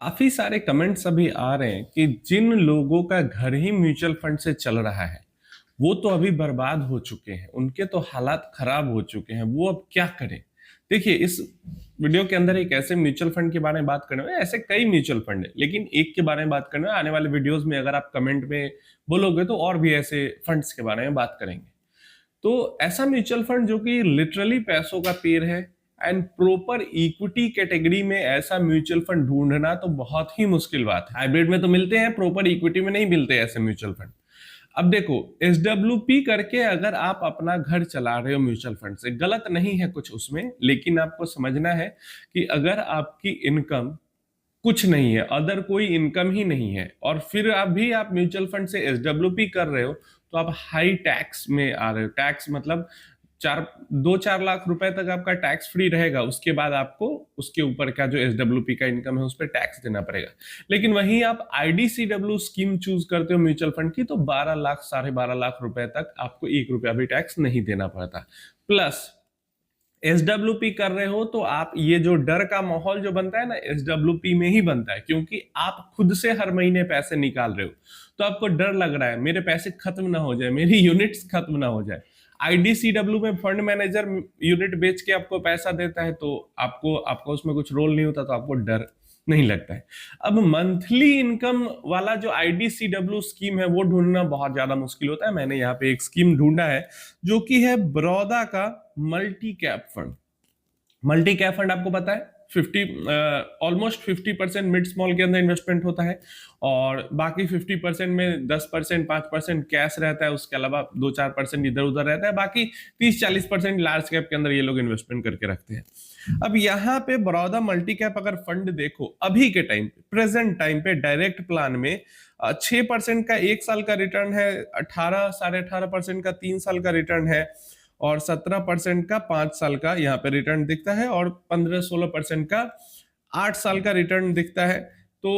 काफी सारे कमेंट्स अभी आ रहे हैं कि जिन लोगों का घर ही म्यूचुअल फंड से चल रहा है वो तो अभी बर्बाद हो चुके हैं, उनके तो हालात खराब हो चुके हैं, वो अब क्या करें। देखिए, इस वीडियो के अंदर एक ऐसे म्यूचुअल फंड के बारे में बात करने में, ऐसे कई म्यूचुअल फंड है लेकिन एक के बारे में बात करने में, आने वाले वीडियोस में अगर आप कमेंट में बोलोगे तो और भी ऐसे फंड्स के बारे में बात करेंगे। तो ऐसा म्यूचुअल फंड जो कि लिटरली पैसों का पेड़ है एंड प्रॉपर इक्विटी कैटेगरी में ऐसा म्यूचुअल फंड ढूंढना तो बहुत ही मुश्किल बात है। हाइब्रिड में तो मिलते हैं, प्रॉपर इक्विटी में नहीं मिलते ऐसे म्यूचुअल फंड। अब देखो, SWP करके अगर आप अपना घर चला रहे हो म्यूचुअल फंड से, गलत नहीं है कुछ उसमें, लेकिन आपको समझना है कि अगर आपकी इनकम कुछ नहीं है, अदर कोई इनकम ही नहीं है, और फिर आप म्यूचुअल फंड से SWP कर रहे हो, तो आप हाई टैक्स में आ रहे हो। टैक्स मतलब 4 लाख रुपए तक आपका टैक्स फ्री रहेगा, उसके बाद आपको उसके ऊपर का जो SWP का इनकम है उस पर टैक्स देना पड़ेगा। लेकिन वहीं आप IDCW स्कीम चूज करते हो म्यूचुअल फंड की, तो 12 लाख 12.5 लाख रुपए तक आपको 1 रुपया भी टैक्स नहीं देना पड़ता। प्लस SWP कर रहे हो तो आप, ये जो डर का माहौल जो बनता है ना, SWP में ही बनता है, क्योंकि आप खुद से हर महीने पैसे निकाल रहे हो, तो आपको डर लग रहा है मेरे पैसे खत्म ना हो जाए, मेरी यूनिट्स खत्म ना हो जाए। IDCW में फंड मैनेजर यूनिट बेच के आपको पैसा देता है, तो आपको आपको उसमें कुछ रोल नहीं होता, तो आपको डर नहीं लगता है। अब मंथली इनकम वाला जो IDCW स्कीम है वो ढूंढना बहुत ज्यादा मुश्किल होता है। मैंने यहाँ पे एक स्कीम ढूंढा है जो कि है बड़ौदा का multi cap fund. Multi cap fund आपको पता है 50 50% मिड स्मॉल के अंदर इन्वेस्टमेंट होता है, और बाकी 50% में 10% 5% कैश रहता है, उसके अलावा 2-4% इधर उधर रहता है, बाकी 30-40% लार्ज कैप के अंदर ये लोग इन्वेस्टमेंट करके रखते हैं। अब यहाँ पे बड़ौदा मल्टी कैप अगर फंड देखो, अभी के टाइम पे, प्रेजेंट टाइम पे डायरेक्ट प्लान में 6% का 1 साल का रिटर्न है, 18-18.5% का 3 साल का रिटर्न है, और 17% का 5 साल का यहाँ पे रिटर्न दिखता है, और 15-16% का 8 साल का रिटर्न दिखता है। तो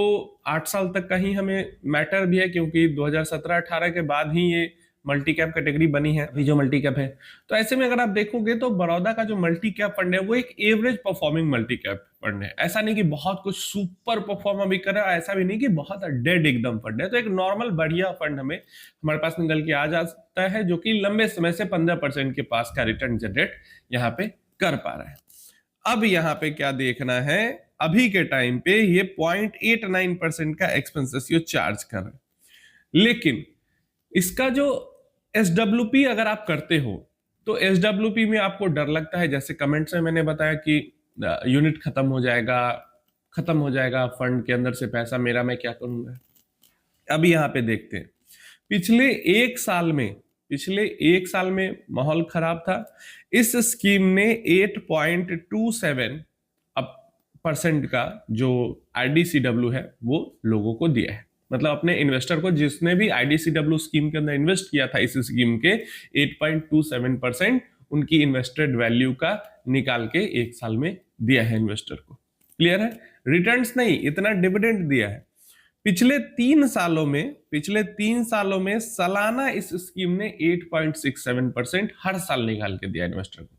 8 साल तक का ही हमें मैटर भी है, क्योंकि 2017-18 के बाद ही ये मल्टी कैप कैटेगरी बनी है, अभी जो मल्टी कैप है। तो ऐसे में अगर आप देखोगे तो बड़ौदा का जो मल्टी कैप फंड है वो एक average performing multi cap fund है। ऐसा नहीं कि बहुत कुछ सुपर परफॉर्म अभी कर रहा है, ऐसा भी नहीं कि बहुत डेड एकदम फंड है। तो एक नॉर्मल बढ़िया फंड हमें हमारे पास निकल के आ जाता है, जो कि लंबे समय से 15% के पास का रिटर्न जनरेट यहाँ पे कर पा रहा है। अब यहाँ पे क्या देखना है, अभी के टाइम पे ये 0.89% का एक्सपेंसेस चार्ज कर रहे हैं, लेकिन इसका जो SWP अगर आप करते हो तो SWP में आपको डर लगता है, जैसे कमेंट्स में मैंने बताया कि यूनिट खत्म हो जाएगा फंड के अंदर से पैसा मेरा, मैं क्या करूंगा। अभी यहाँ पे देखते हैं, पिछले एक साल में माहौल खराब था। इस स्कीम ने 8.27 परसेंट का जो IDCW है वो लोगों को दिया है। मतलब अपने इन्वेस्टर को, जिसने भी IDCW स्कीम के अंदर इन्वेस्ट किया था इस स्कीम के, 8.27% उनकी इन्वेस्टेड वैल्यू का निकाल के 1 साल में दिया है इन्वेस्टर को। क्लियर है? रिटर्न्स नहीं, इतना डिविडेंड दिया है। पिछले तीन सालों में सालाना इस स्कीम ने 8.67% हर साल निकाल के दिया इन्वेस्टर को।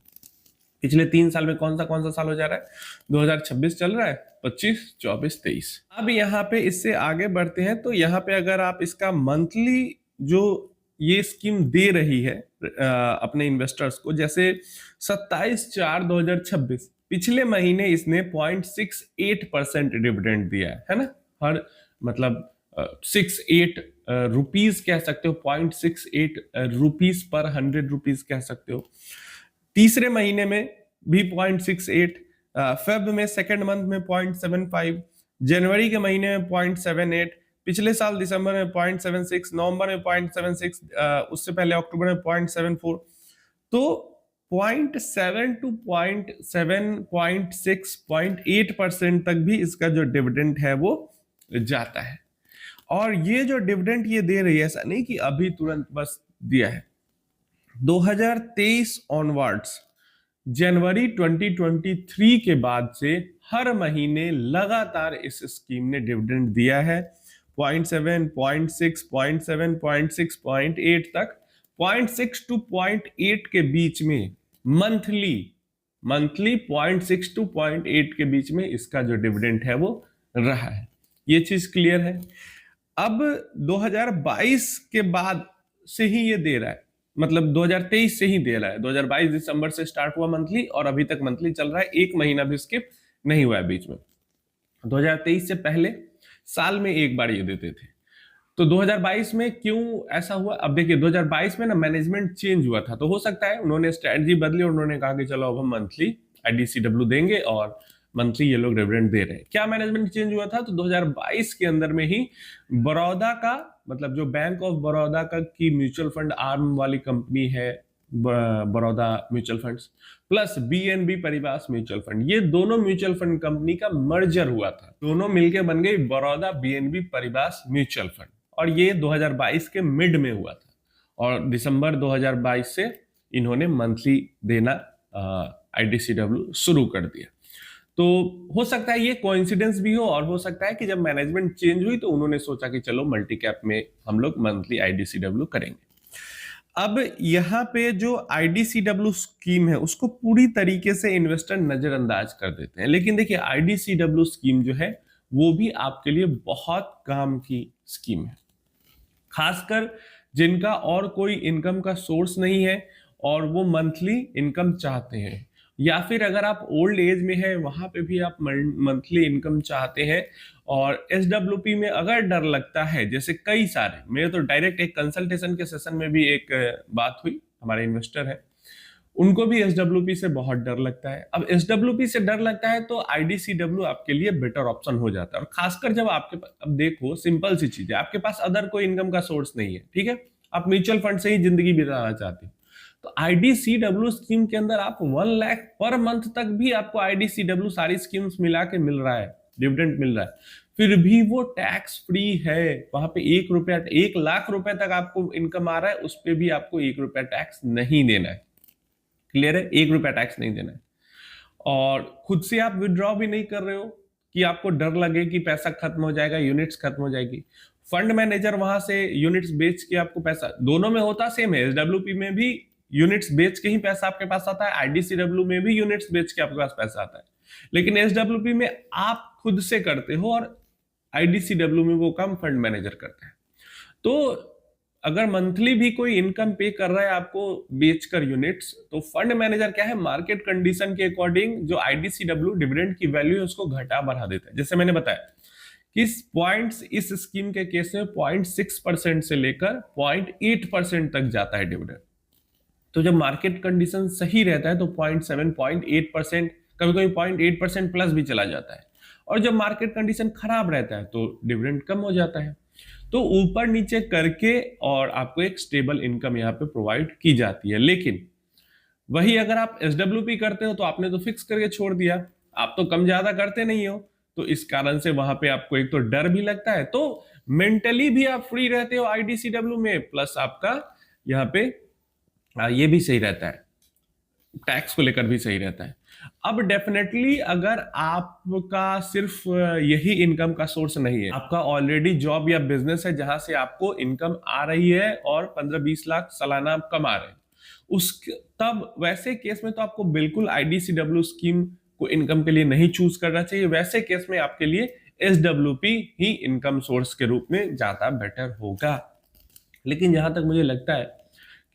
पिछले 3 साल में कौन सा साल हो जा रहा है? 2026 चल रहा है, 25, 24, 23। अब यहाँ पे इससे आगे बढ़ते हैं, तो यहाँ पे अगर आप इसका मंथली जो ये स्कीम दे रही है अपने इन्वेस्टर्स को, जैसे 27/4/2026 पिछले महीने इसने 0.68% डिविडेंड दिया है ना, हर मतलब 68 रुपीज कह सकते हो, 0.68 रुपीज पर 100 रुपीज कह सकते हो। तीसरे महीने में भी 0.68, फेब में सेकेंड मंथ में 0.75, जनवरी के महीने में 0.78, पिछले साल दिसंबर में 0.76, नवंबर में 0.76, उससे पहले अक्टूबर में 0.74। तो 0.7 टू 0.7, 0.6, 0.8% तक भी इसका जो डिविडेंड है वो जाता है। और ये जो डिविडेंड ये दे रही है, ऐसा नहीं कि अभी तुरंत बस दिया है। 2023 ऑनवर्ड्स, जनवरी 2023 के बाद से हर महीने लगातार इस स्कीम ने डिविडेंड दिया है। 0.7, 0.6, 0.7, 0.6, 0.8 तक, 0.6 टू 0.8 के बीच में मंथली 0.6 टू 0.8 के बीच में इसका जो डिविडेंड है वो रहा है। ये चीज क्लियर है। अब 2022 के बाद से ही ये दे रहा है, मतलब 2023 से ही दे रहा है। 2022 दिसंबर से स्टार्ट हुआ मंथली और अभी तक मंथली चल रहा है, एक महीना भी स्किप नहीं हुआ है बीच में। 2023 से पहले साल में एक बार ये देते थे। तो 2022 में क्यों ऐसा हुआ? अब देखिए 2022 में ना मैनेजमेंट चेंज हुआ था, तो हो सकता है उन्होंने स्ट्रेटजी बदली और उन्होंने कहा कि चलो अब हम मंथली आईडीसीडब्ल्यू देंगे और मंथली ये लोग डिविडेंड दे रहे हैं। क्या मैनेजमेंट चेंज हुआ था? तो 2022 के अंदर में ही बड़ौदा का, मतलब जो बैंक ऑफ बड़ौदा का की म्यूचुअल फंड आर्म वाली कंपनी है Baroda mutual funds, plus BNB परिवार म्यूचुअल फंड, ये दोनों म्यूचुअल फंड कंपनी का मर्जर हुआ था। दोनों मिलके बन गई बड़ौदा बीएनबी परिवार म्यूचुअल फंड, और ये 2022 के मिड में हुआ था और दिसंबर 2022 से इन्होंने मंथली देना आईडीसीडब्ल्यू शुरू कर दिया। तो हो सकता है ये कोइंसिडेंस भी हो और हो सकता है कि जब मैनेजमेंट चेंज हुई तो उन्होंने सोचा कि चलो मल्टी कैप में हम लोग मंथली आईडीसीडब्ल्यू करेंगे। अब यहाँ पे जो आईडीसीडब्ल्यू स्कीम है उसको पूरी तरीके से इन्वेस्टर नजरअंदाज कर देते हैं, लेकिन देखिए आईडीसीडब्ल्यू स्कीम जो है वो भी आपके लिए बहुत काम की स्कीम है, खासकर जिनका और कोई इनकम का सोर्स नहीं है और वो मंथली इनकम चाहते हैं, या फिर अगर आप ओल्ड एज में हैं वहां पे भी आप मंथली इनकम चाहते हैं और एसडब्ल्यूपी में अगर डर लगता है, जैसे कई सारे मेरे तो डायरेक्ट एक कंसल्टेशन के सेशन में भी एक बात हुई, हमारे इन्वेस्टर है उनको भी एसडब्ल्यूपी से बहुत डर लगता है। अब एसडब्ल्यूपी से डर लगता है तो आईडीसीडब्ल्यू आपके लिए बेटर ऑप्शन हो जाता है, और खासकर जब आपके पास, अब देखो सिंपल सी चीज है, आपके पास अदर कोई इनकम का सोर्स नहीं है, ठीक है, आप म्यूचुअल फंड से ही जिंदगी बिताना चाहते हो, तो आईडीसीडब्ल्यू स्कीम के अंदर आप 1 लाख पर मंथ तक भी आपको आईडीसीडब्ल्यू सारी स्कीम्स मिला के मिल रहा है, डिविडेंड मिल रहा है, फिर भी वो टैक्स फ्री है। वहां पे 1 रुपया, 1 लाख रुपए तक आपको इनकम आ रहा है, उस पर भी आपको 1 रुपया टैक्स नहीं देना है। क्लियर है? 1 रुपया टैक्स नहीं देना है। और खुद से आप विड्रॉ भी नहीं कर रहे हो कि आपको डर लगे कि पैसा खत्म हो जाएगा, यूनिट्स खत्म हो जाएगी। फंड मैनेजर वहां से यूनिट्स बेच के आपको पैसा, दोनों में होता सेम है, एसडब्ल्यूपी में भी यूनिट्स बेच के ही पैसा आपके पास आता है, आईडीसीडब्ल्यू में भी यूनिट्स बेच के आपके पास पैसा आता है, लेकिन एसडब्ल्यूपी में आप खुद से करते हो और आईडीसीडब्ल्यू में वो काम फंड मैनेजर करता है। तो अगर मंथली भी कोई इनकम पे कर रहा है आपको बेचकर यूनिट्स, तो फंड मैनेजर क्या है, मार्केट कंडीशन के अकॉर्डिंग जो आईडीसीडब्ल्यू डिविडेंड की वैल्यू है उसको घटा बढ़ा देता है। जैसे मैंने बताया कि पॉइंट्स इस स्कीम के केस में 0.6% से लेकर 0.8% तक जाता है डिविडेंड। तो जब मार्केट कंडीशन सही रहता है तो 0.7, 0.8%, कभी कभी 0.8% प्लस भी चला जाता है, और जब मार्केट कंडीशन खराब रहता है तो डिविडेंड कम हो जाता है। तो ऊपर नीचे करके और आपको एक स्टेबल इनकम यहाँ पे प्रोवाइड की जाती है। लेकिन वही अगर आप एसडब्ल्यूपी करते हो तो आपने तो फिक्स करके छोड़ दिया, आप तो कम ज्यादा करते नहीं हो, तो इस कारण से वहां पे आपको एक तो डर भी लगता है, तो मेंटली भी आप फ्री रहते हो आईडीसीडब्ल्यू में, प्लस आपका यहाँ पे ये भी सही रहता है, टैक्स को लेकर भी सही रहता है। अब डेफिनेटली अगर आपका सिर्फ यही इनकम का सोर्स नहीं है, आपका ऑलरेडी जॉब या बिजनेस है जहां से आपको इनकम आ रही है और 15-20 लाख सालाना आप कमा रहे हैं, उस तब वैसे केस में तो आपको बिल्कुल आईडीसीडब्ल्यू स्कीम को इनकम के लिए नहीं चूज करना चाहिए। वैसे केस में आपके लिए एसडब्ल्यूपी ही इनकम सोर्स के रूप में ज्यादा बेटर होगा। लेकिन जहां तक मुझे लगता है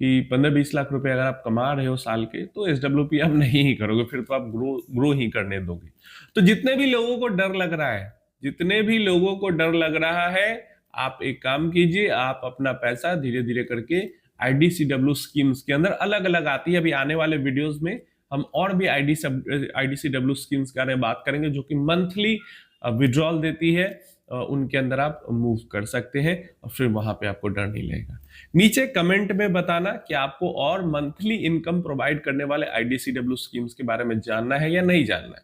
कि 15-20 लाख रुपए अगर आप कमा रहे हो साल के, तो एसडब्ल्यूपी आप नहीं ही करोगे, फिर तो आप ग्रो ही करने दोगे। तो जितने भी लोगों को डर लग रहा है, जितने भी लोगों को डर लग रहा है, आप एक काम कीजिए, आप अपना पैसा धीरे धीरे करके आईडीसीडब्ल्यू स्कीम्स के अंदर, अलग अलग आती है, अभी आने वाले वीडियोस में हम और भी आईडीसीडब्ल्यू स्कीम्स के बारे में बात करेंगे जो कि मंथली विड्रॉल देती है, उनके अंदर आप मूव कर सकते हैं और फिर वहां पे आपको डर नहीं लगेगा। नीचे कमेंट में बताना कि आपको और मंथली इनकम प्रोवाइड करने वाले आईडीसीडब्ल्यू स्कीम्स के बारे में जानना है या नहीं जानना है।